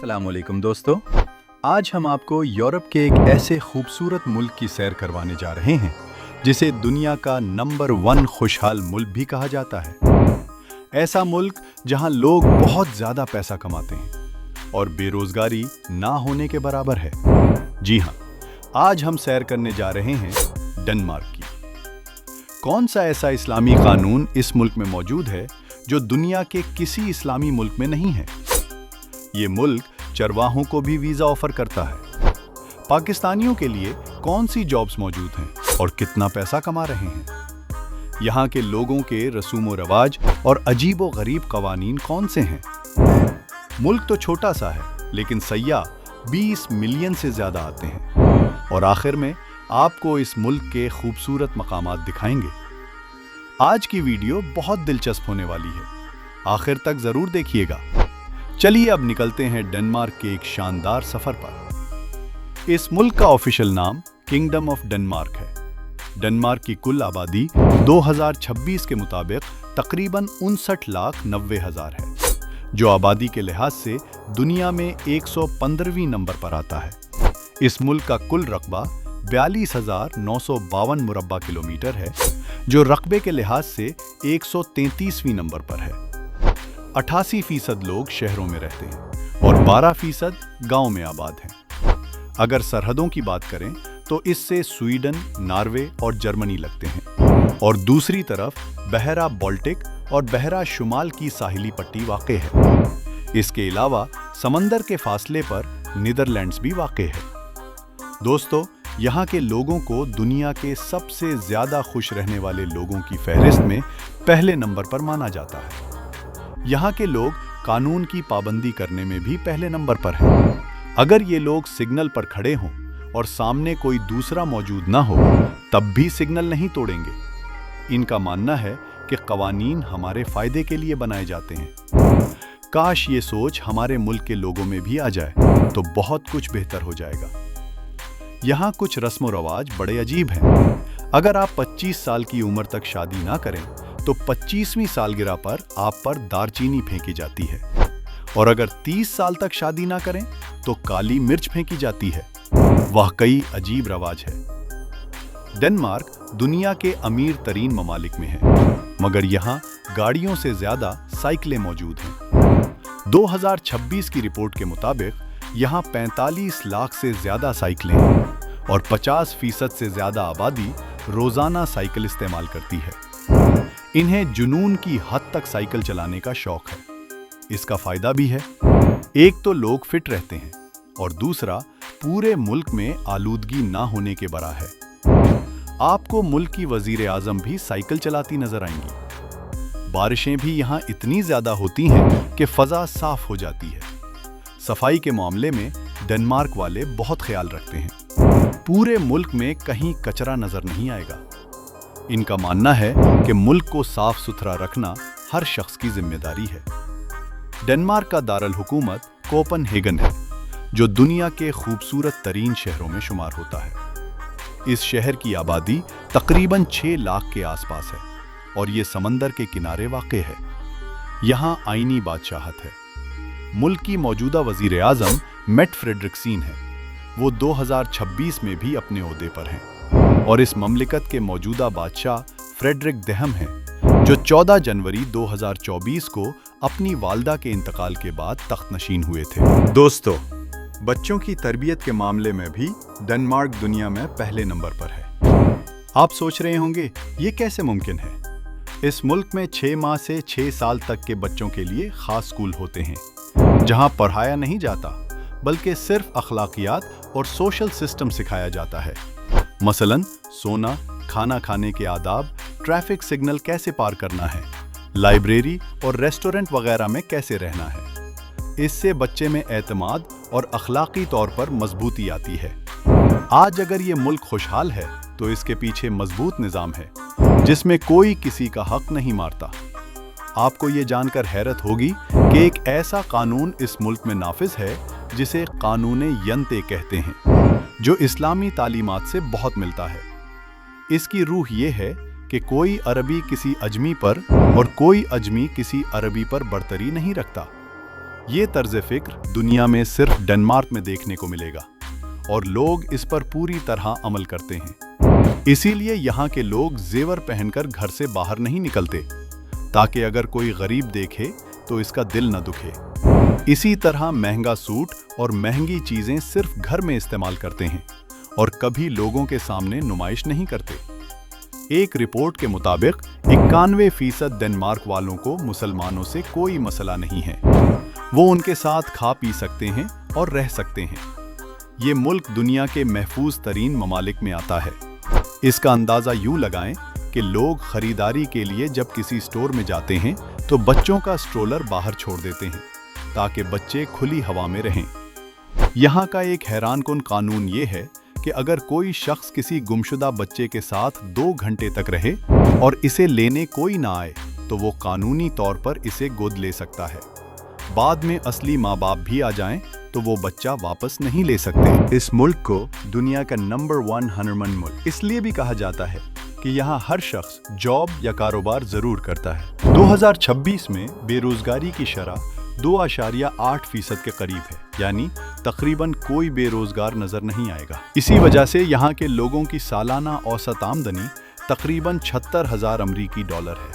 अस्सलाम वालेकुम दोस्तों। आज हम आपको यूरोप के एक ऐसे खूबसूरत मुल्क की सैर करवाने जा रहे हैं जिसे दुनिया का नंबर 1 खुशहाल मुल्क भी कहा जाता है। ऐसा मुल्क जहां लोग बहुत ज़्यादा पैसा कमाते हैं और बेरोजगारी ना होने के बराबर है। जी हाँ, आज हम सैर करने जा रहे हैं डेनमार्क की। कौन सा ऐसा इस्लामी कानून इस मुल्क में मौजूद है जो दुनिया के किसी इस्लामी मुल्क में नहीं है। ये मुल्क चरवाहों को भी वीज़ा ऑफर करता है। पाकिस्तानियों के लिए कौन सी जॉब्स मौजूद हैं और कितना पैसा कमा रहे हैं। यहाँ के लोगों के रसूम व रवाज और अजीब व गरीब कवानीन कौन से हैं। मुल्क तो छोटा सा है लेकिन सयाह 20 मिलियन से ज़्यादा आते हैं और आखिर में आपको इस मुल्क के खूबसूरत मकामात दिखाएंगे। आज की वीडियो बहुत दिलचस्प होने वाली है, आखिर तक ज़रूर देखिएगा। चलिए अब निकलते हैं डेनमार्क के एक शानदार सफर पर। इस मुल्क का ऑफिशियल नाम किंगडम ऑफ डेनमार्क है। डेनमार्क की कुल आबादी 2026 के मुताबिक तकरीबन 59,90,000 है, जो आबादी के लिहाज से दुनिया में 115वीं नंबर पर आता है। इस मुल्क का कुल रकबा 42,952 मुरब्बा किलोमीटर है, जो रकबे के लिहाज से 133वीं नंबर पर है। 88% लोग शहरों में रहते हैं और 12% गांव में आबाद हैं। अगर सरहदों की बात करें तो इससे स्वीडन, नॉर्वे और जर्मनी लगते हैं और दूसरी तरफ बहरा बाल्टिक और बहरा शुमाल की साहिली पट्टी वाक़ है। इसके अलावा समंदर के फासले पर नीदरलैंड्स भी वाक़ है। दोस्तों, यहाँ के लोगों को दुनिया के सबसे ज़्यादा खुश रहने वाले लोगों की फहरिस्त में पहले नंबर पर माना जाता है। यहाँ के लोग कानून की पाबंदी करने में भी पहले नंबर पर हैं। अगर ये लोग सिग्नल पर खड़े हों और सामने कोई दूसरा मौजूद ना हो, तब भी सिग्नल नहीं तोड़ेंगे। इनका मानना है कि कवानीन हमारे फायदे के लिए बनाए जाते हैं। काश ये सोच हमारे मुल्क के लोगों में भी आ जाए तो बहुत कुछ बेहतर हो जाएगा। यहाँ कुछ रस्म व रवाज बड़े अजीब हैं। अगर आप 25 साल की उम्र तक शादी ना करें तो 25वीं सालगिरह पर आप पर दारचीनी फेंकी जाती है, और अगर 30 साल तक शादी ना करें तो काली मिर्च फेंकी जाती है। वाकई अजीब रवाज है। डेनमार्क दुनिया के अमीर तरीन ममालिक में है, मगर यहाँ गाड़ियों से ज्यादा साइकिलें मौजूद हैं। 2026 की रिपोर्ट के मुताबिक यहाँ 45 लाख से ज्यादा साइकिलें हैं और 50% से ज्यादा आबादी रोजाना साइकिल इस्तेमाल करती है। इन्हें जुनून की हद तक साइकिल चलाने का शौक है। इसका फायदा भी है। एक तो लोग फिट रहते हैं और दूसरा पूरे मुल्क में आलूदगी ना होने के बरा है। आपको मुल्क की वजीर आजम भी साइकिल चलाती नजर आएंगी। बारिशें भी यहाँ इतनी ज्यादा होती हैं कि फजा साफ हो जाती है। सफाई के मामले में डेनमार्क वाले बहुत ख्याल रखते हैं। पूरे मुल्क में कहीं कचरा नजर नहीं आएगा। इनका मानना है कि मुल्क को साफ सुथरा रखना हर शख्स की जिम्मेदारी है। डेनमार्क का दारुल हुकूमत कोपनहेगन है, जो दुनिया के खूबसूरत तरीन शहरों में शुमार होता है। इस शहर की आबादी तकरीबन 6 लाख के आसपास है और ये समंदर के किनारे वाक़े है। यहाँ आईनी बादशाहत है। मुल्क की मौजूदा वजीर आज़म मेट फ्रेडरिक्सन है। वो 2026 में भी अपने ओहदे पर हैं और इस ममलिकत के मौजूदा बादशाह फ्रेडरिक दहम हैं, जो 14 जनवरी 2024 को अपनी वालदा के इंतकाल के बाद तख्तनशीन हुए थे। दोस्तों, बच्चों की तरबियत के मामले में भी डेनमार्क दुनिया में पहले नंबर पर है। आप सोच रहे होंगे ये कैसे मुमकिन है। इस मुल्क में 6 माह से 6 साल तक के बच्चों के लिए खास स्कूल होते हैं, जहां पढ़ाया नहीं जाता बल्कि सिर्फ अखलाकियात और सोशल सिस्टम सिखाया जाता है। मसलन सोना, खाना खाने के आदाब, ट्रैफिक सिग्नल कैसे पार करना है, लाइब्रेरी और रेस्टोरेंट वगैरह में कैसे रहना है। इससे बच्चे में एतमाद और अखलाकी तौर पर मजबूती आती है। आज अगर ये मुल्क खुशहाल है तो इसके पीछे मजबूत निज़ाम है जिसमें कोई किसी का हक नहीं मारता। आपको ये जानकर हैरत होगी कि एक ऐसा कानून इस मुल्क में नाफिज है जिसे कानून यंते कहते हैं, जो इस्लामी तालीमात से बहुत मिलता है। इसकी रूह ये है कि कोई अरबी किसी अजमी पर और कोई अजमी किसी अरबी पर बरतरी नहीं रखता। ये तर्ज फिक्र दुनिया में सिर्फ डेनमार्क में देखने को मिलेगा और लोग इस पर पूरी तरह अमल करते हैं। इसीलिए यहाँ के लोग जेवर पहनकर घर से बाहर नहीं निकलते, ताकि अगर कोई गरीब देखे तो इसका दिल न दुखे। इसी तरह महंगा सूट और महंगी चीजें सिर्फ घर में इस्तेमाल करते हैं और कभी लोगों के सामने नुमाइश नहीं करते। एक रिपोर्ट के मुताबिक 91% डेनमार्क वालों को मुसलमानों से कोई मसला नहीं है। वो उनके साथ खा पी सकते हैं और रह सकते हैं। ये मुल्क दुनिया के महफूज तरीन ममालिक में आता है। इसका अंदाज़ा यूँ लगाएं कि लोग खरीदारी के लिए जब किसी स्टोर में जाते हैं तो बच्चों का स्ट्रोलर बाहर छोड़ देते हैं ताकि बच्चे खुली हवा में रहें। यहाँ का एक हैरानकुन कानून ये है कि अगर कोई शख्स किसी गुमशुदा बच्चे के साथ 2 घंटे तक रहे और इसे लेने कोई ना आए तो वो कानूनी तौर पर इसे गोद ले सकता है। बाद में असली माँ बाप भी आ जाएं तो वो बच्चा वापस नहीं ले सकते। इस मुल्क को दुनिया का नंबर 1 हनरमंद मुल्क इसलिए भी कहा जाता है कि यहाँ हर शख्स जॉब या कारोबार जरूर करता है। 2026 में बेरोजगारी की शरह 2.8% के करीब है, यानी तकरीबन कोई बेरोजगार नजर नहीं आएगा। इसी वजह से यहाँ के लोगों की सालाना औसत आमदनी तकरीबन 76,000 अमरीकी डॉलर है,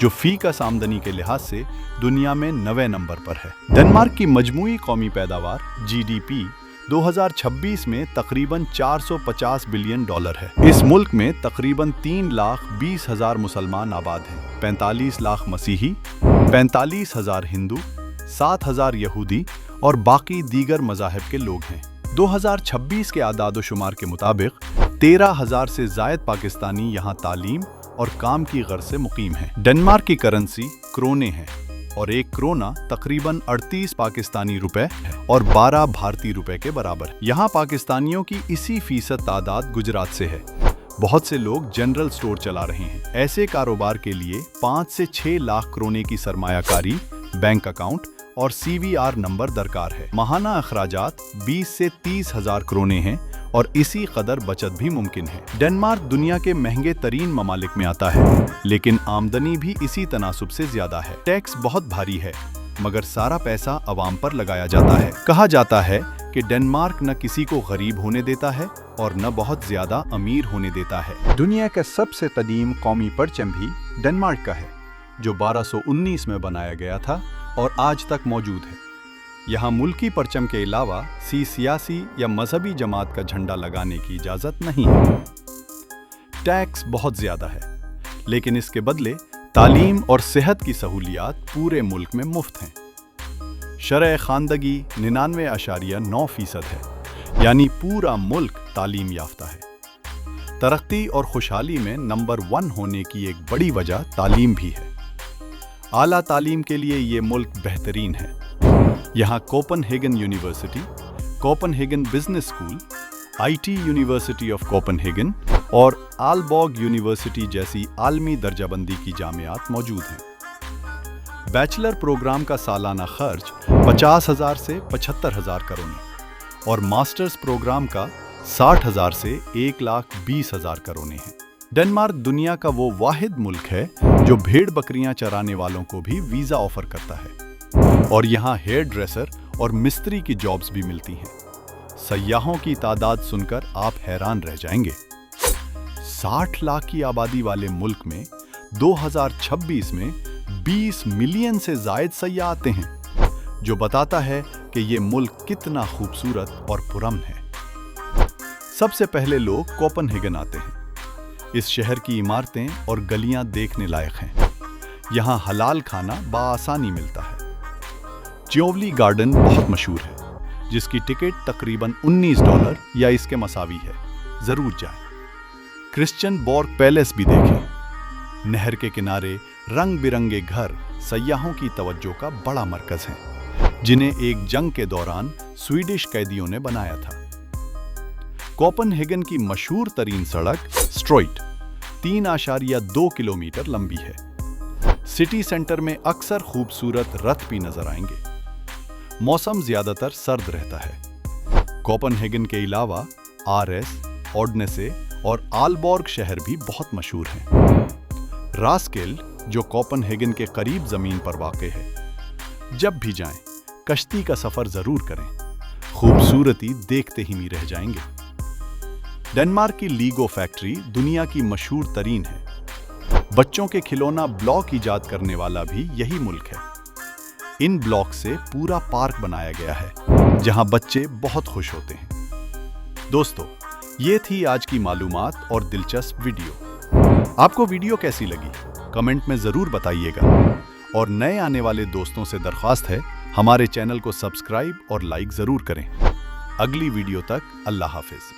जो फी का आमदनी के लिहाज से दुनिया में 9वें नंबर पर है। डेनमार्क की मजमूई कौमी पैदावार GDP 2026 में तकरीबन 450 बिलियन डॉलर है। इस मुल्क में तकरीबन 3,20,000 मुसलमान आबाद हैं, 45 लाख मसीही, 45,000 हिंदू, 7,000 यहूदी और बाकी दीगर मज़ाहिब के लोग हैं। 2026 के आदाद-ओ-शुमार के मुताबिक 13,000 से ज़ायद पाकिस्तानी यहाँ तालीम और काम की गर्ज से मुकीम हैं। डेनमार्क की करेंसी क्रोने है और एक क्रोना तकरीबन 38 पाकिस्तानी रुपए और 12 भारतीय रुपए के बराबर। यहाँ पाकिस्तानियों की इसी फीसद तादाद गुजरात से है। बहुत से लोग जनरल स्टोर चला रहे हैं। ऐसे कारोबार के लिए 5 से 6 लाख क्रोने की सरमायाकारी, बैंक अकाउंट और CVR नंबर दरकार है। माहाना अखराजात 20 से 30,000 क्रोने हैं और इसी कदर बचत भी मुमकिन है। डेनमार्क दुनिया के महंगे तरीन ममालिक में आता है, लेकिन आमदनी भी इसी तनासुब से ज्यादा है। टैक्स बहुत भारी है, मगर सारा पैसा अवाम पर लगाया जाता है। कहा जाता है कि डेनमार्क न किसी को गरीब होने देता है और न बहुत ज्यादा अमीर होने देता है। दुनिया का सबसे कदीम कौमी परचम भी डेनमार्क का है, जो 1219 में बनाया गया था और आज तक मौजूद है। यहाँ मुल्की परचम के अलावा सियासी या मजहबी जमात का झंडा लगाने की इजाज़त नहीं है। टैक्स बहुत ज़्यादा है, लेकिन इसके बदले तालीम और सेहत की सहूलियात पूरे मुल्क में मुफ्त हैं। शरह खानदगी 99.9% है, यानी पूरा मुल्क तालीम याफ्ता है। तरक्की और खुशहाली में नंबर 1 होने की एक बड़ी वजह तालीम भी है। आला तालीम के लिए ये मुल्क बेहतरीन है। यहाँ Copenhagen university, Copenhagen business school, IT university of Copenhagen और आलबॉग यूनिवर्सिटी जैसी आलमी दर्जाबंदी की जामियात मौजूद हैं। बैचलर प्रोग्राम का सालाना खर्च 50,000 से 75,000 करोने और मास्टर्स प्रोग्राम का 60,000 से 1,20,000 करोने हैं। डेनमार्क दुनिया का वो वाहिद मुल्क है जो भेड़ बकरियां चराने वालों को भी वीज़ा ऑफर करता है और यहाँ हेयर ड्रेसर और मिस्त्री की जॉब्स भी मिलती हैं। सयाहों की तादाद सुनकर आप हैरान रह जाएंगे। 60 लाख की आबादी वाले मुल्क में 2026 में 20 मिलियन से ज़ायद सयाह आते हैं, जो बताता है कि ये मुल्क कितना खूबसूरत और पुरअमन है। सबसे पहले लोग कोपनहेगन आते हैं। इस शहर की इमारतें और गलियां देखने लायक हैं। यहाँ हलाल खाना बआसानी मिलता है। च्योवली गार्डन बहुत मशहूर है, जिसकी टिकट तकरीबन $19 या इसके मसावी है। जरूर जाएं। क्रिश्चियन बॉर्ग पैलेस भी देखें। नहर के किनारे रंग बिरंगे घर सयाहों की तवज्जो का बड़ा मरकज हैं, जिन्हें एक जंग के दौरान स्वीडिश कैदियों ने बनाया था। कोपनहेगन की मशहूर तरीन सड़क स्ट्रोइट 3.2 किलोमीटर लंबी है। सिटी सेंटर में अक्सर खूबसूरत रथ भी नजर आएंगे। मौसम ज्यादातर सर्द रहता है। कोपनहेगन के अलावा RS, ओडनेसे और आलबॉर्ग शहर भी बहुत मशहूर हैं। रास्किल्ड, जो कोपनहेगन के करीब जमीन पर वाक़ है। जब भी जाएं, कश्ती का सफर जरूर करें। खूबसूरती देखते ही नहीं रह जाएंगे। डेनमार्क की लीगो फैक्ट्री दुनिया की मशहूर तरीन है। बच्चों के खिलौना ब्लॉक इजाद करने वाला भी यही मुल्क है। इन ब्लॉक से पूरा पार्क बनाया गया है जहां बच्चे बहुत खुश होते हैं। दोस्तों, ये थी आज की मालूमात और दिलचस्प वीडियो। आपको वीडियो कैसी लगी कमेंट में जरूर बताइएगा और नए आने वाले दोस्तों से दरख्वास्त है हमारे चैनल को सब्सक्राइब और लाइक जरूर करें। अगली वीडियो तक अल्लाह हाफिज।